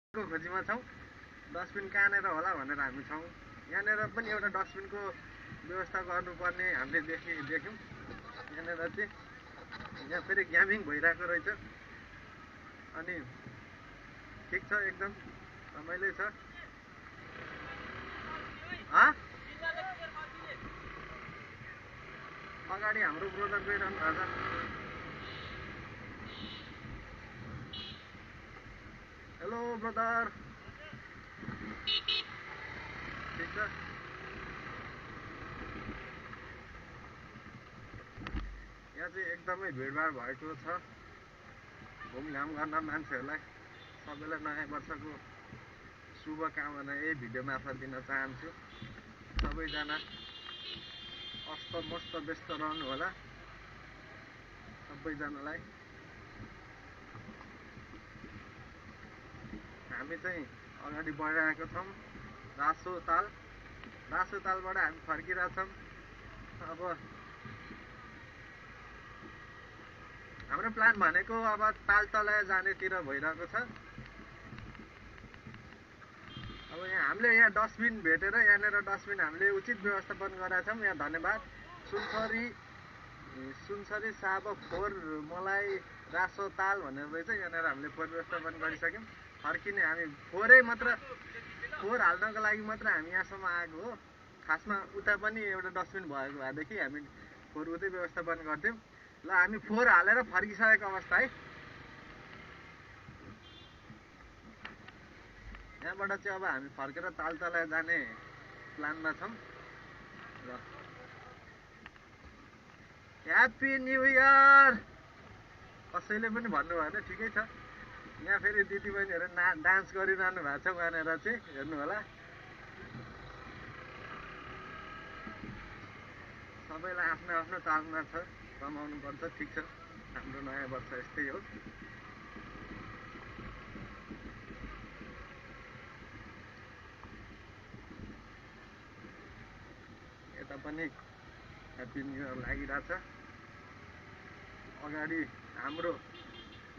को खोजीमा छौँ। डस्टबिन कहाँनिर होला भनेर हामी छौँ। यहाँनिर पनि एउटा डस्टबिनको व्यवस्था गर्नुपर्ने हामीले देख्यौँ। यहाँनिर चाहिँ यहाँ फेरि ग्यामिङ भइरहेको रहेछ। अनि ठिक छ, एकदम रमाइलो छ। अगाडि हाम्रो ब्रोदर गइरहनु भएको छ। हेलो ब्रदर, ठिक छ। यहाँ चाहिँ एकदमै भिडभाड भएको छ। घुमघाम गर्न मान्छेहरूलाई सबैलाई नयाँ वर्षको शुभकामना यही भिडियो मार्फत दिन चाहन्छु। सबैजना अस्त व्यस्त रहनु होला सबैजनालाई। हामी चाहिँ अगाडि बढिरहेको छौँ। रासो तालबाट हामी फर्किरहेछौँ। अब हाम्रो प्लान भनेको अब तालतलाया जानेतिर भइरहेको छ। अब हामीले यहाँ डस्टबिन भेटेर यहाँनिर डस्टबिन हामीले उचित व्यवस्थापन गरेका छौँ। यहाँ धन्यवाद। सुनसरी साब फोहोर मलाई रासो ताल भनेर रहेछ। यहाँनिर हामीले फोहोर व्यवस्थापन गरिसक्यौँ। फर्किने हामी फोहोर हाल्नको लागि मात्र हामी यहाँसम्म आएको हो। खासमा उता पनि एउटा डस्टबिन भएको भएदेखि हामी फोहोर उतै व्यवस्थापन गर्थ्यौँ। ल हामी फोहोर हालेर फर्किसकेको अवस्था है। यहाँबाट चाहिँ अब हामी फर्केर तालतलाया जाने प्लानमा छौँ। र ह्याप्पी न्यू इयर कसैले पनि भन्नु भएन, ठिकै छ। यहाँ फेरि दिदीबहिनीहरू डान्स गरिरहनु भएको छ। उहाँनिर चाहिँ हेर्नु होला। सबैलाई आफ्नो आफ्नो तालमा छ, रमाउनु पर्छ। ठिक छ, हाम्रो नयाँ वर्ष यस्तै हो। यता पनि ह्याप्पी न्यू इयर लागिरहेछ।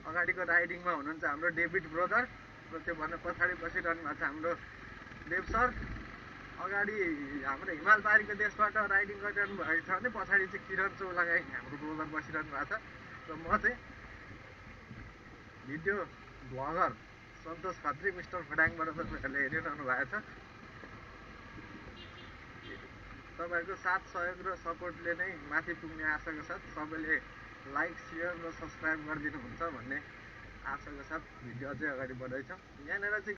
अगाडिको राइडिङमा हुनुहुन्छ हाम्रो डेभिड ब्रदर र त्यो भन्दा पछाडि बसिरहनु भएको छ हाम्रो देव सर। अगाडि हाम्रो हिमाल पारीको देशबाट राइडिङ गरिरहनु भएको छ भने पछाडि चाहिँ किरण चौलागाई हाम्रो ब्रोदर बसिरहनु भएको छ। र म चाहिँ भिडियो भ्लगर सन्तोष खत्री मिस्टर फडाङबाट तपाईँहरूले हेरिरहनु भएको छ। तपाईँहरूको साथ सहयोग र सपोर्टले नै माथि पुग्ने आशाको साथ सबैले लाइक सेयर र सब्सक्राइब गरिदिनुहुन्छ भन्ने आशाको साथ भिडियो अझै अगाडि बढाउँछौँ। यहाँनिर चाहिँ